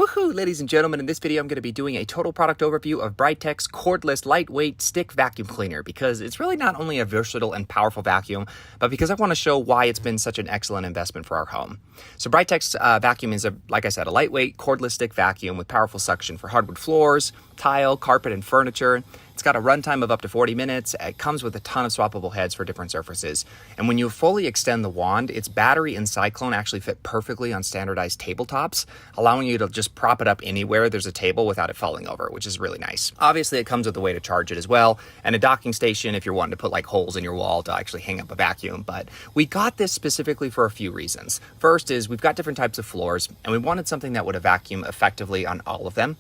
Woohoo, ladies and gentlemen, in this video I'm going to be doing a total product overview of BRITECH's cordless lightweight stick vacuum cleaner because it's really not only a versatile and powerful vacuum, but because I want to show why it's been such an excellent investment for our home. So BRITECH's vacuum is, like I said, a lightweight cordless stick vacuum with powerful suction for hardwood floors, tile, carpet, and furniture. It's got a runtime of up to 40 minutes. It comes with a ton of swappable heads for different surfaces. And when you fully extend the wand, its battery and cyclone actually fit perfectly on standardized tabletops, allowing you to just prop it up anywhere there's a table without it falling over, which is really nice. Obviously, it comes with a way to charge it as well, and a docking station if you're wanting to put like holes in your wall to actually hang up a vacuum. But we got this specifically for a few reasons. First is we've got different types of floors, and we wanted something that would vacuum effectively on all of them.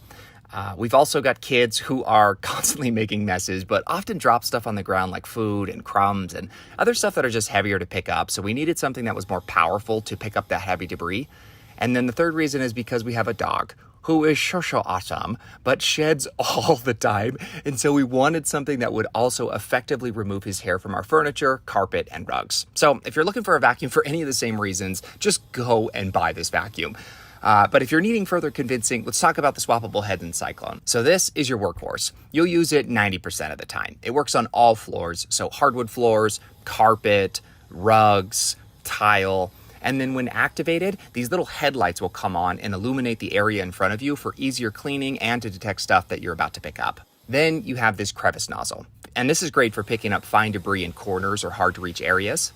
We've also got kids who are constantly making messes, but often drop stuff on the ground like food and crumbs and other stuff that are just heavier to pick up. So we needed something that was more powerful to pick up that heavy debris. And then the third reason is because we have a dog who is so awesome, but sheds all the time. And so we wanted something that would also effectively remove his hair from our furniture, carpet, and rugs. So if you're looking for a vacuum for any of the same reasons, just go and buy this vacuum. But if you're needing further convincing, let's talk about the swappable head and cyclone. So this is your workhorse. You'll use it 90% of the time. It works on all floors, so hardwood floors, carpet, rugs, tile. And then when activated, these little headlights will come on and illuminate the area in front of you for easier cleaning and to detect stuff that you're about to pick up. Then you have this crevice nozzle, and this is great for picking up fine debris in corners or hard to reach areas.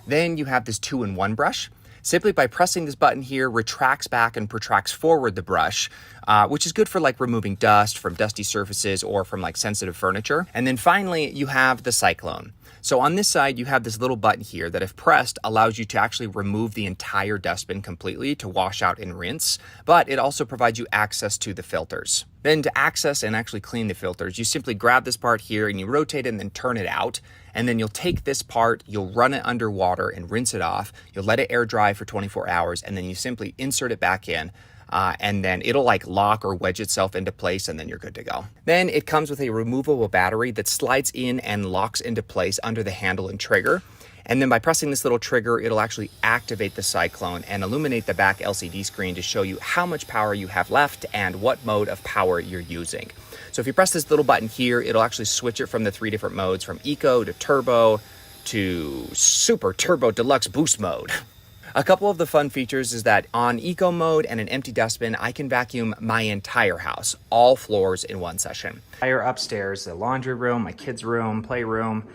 Then you have this 2-in-1 brush. Simply by pressing this button here, retracts back and protracts forward the brush, which is good for like removing dust from dusty surfaces or from like sensitive furniture. And then finally, you have the cyclone. So on this side, you have this little button here that if pressed allows you to actually remove the entire dustbin completely to wash out and rinse, but it also provides you access to the filters. Then to access and actually clean the filters, you simply grab this part here and you rotate it and then turn it out. And then you'll take this part, you'll run it under water and rinse it off. You'll let it air dry for 24 hours and then you simply insert it back in. And then it'll like lock or wedge itself into place and then you're good to go. Then it comes with a removable battery that slides in and locks into place under the handle and trigger. And then by pressing this little trigger, it'll actually activate the cyclone and illuminate the back LCD screen to show you how much power you have left and what mode of power you're using. So if you press this little button here, it'll actually switch it from the 3 different modes, from Eco to Turbo to Super Turbo Deluxe Boost mode. A couple of the fun features is that on Eco mode and an empty dustbin, I can vacuum my entire house, all floors in one session. Higher upstairs, the laundry room, my kids' room, playroom,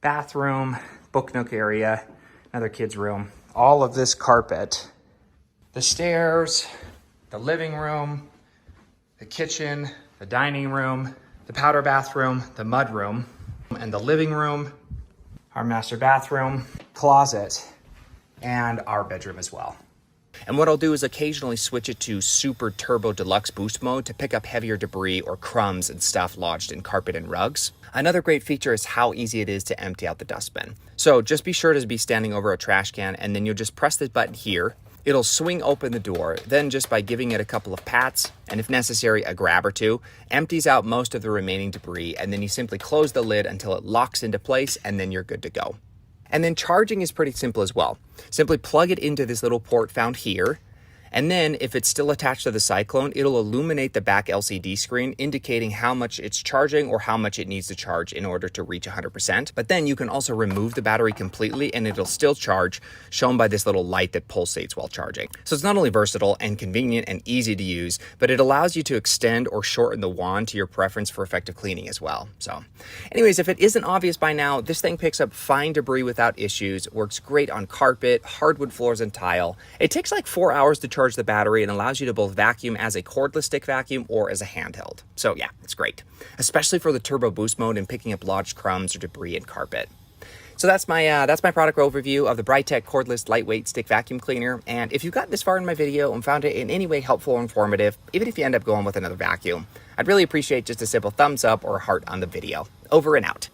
bathroom, book nook area, another kid's room. All of this carpet, the stairs, the living room, the kitchen, the dining room, the powder bathroom, the mud room, and the living room, our master bathroom, closet, and our bedroom as well. And what I'll do is occasionally switch it to Super Turbo Deluxe Boost mode to pick up heavier debris or crumbs and stuff lodged in carpet and rugs. Another great feature is how easy it is to empty out the dustbin. So just be sure to be standing over a trash can and then you'll just press this button here. It'll swing open the door, then just by giving it a couple of pats, and if necessary, a grab or two, empties out most of the remaining debris, and then you simply close the lid until it locks into place, and then you're good to go. And then charging is pretty simple as well. Simply plug it into this little port found here, and then if it's still attached to the cyclone, it'll illuminate the back LCD screen indicating how much it's charging or how much it needs to charge in order to reach 100%. But then you can also remove the battery completely and it'll still charge, shown by this little light that pulsates while charging. So it's not only versatile and convenient and easy to use, but it allows you to extend or shorten the wand to your preference for effective cleaning as well. So anyways, if it isn't obvious by now, this thing picks up fine debris without issues, works great on carpet, hardwood floors, and tile. It takes like 4 hours to charge the battery and allows you to both vacuum as a cordless stick vacuum or as a handheld. So yeah, it's great, especially for the turbo boost mode and picking up lodged crumbs or debris in carpet. So that's my product overview of the BRITECH cordless lightweight stick vacuum cleaner. And if you got this far in my video and found it in any way helpful or informative, even if you end up going with another vacuum, I'd really appreciate just a simple thumbs up or a heart on the video. Over and out.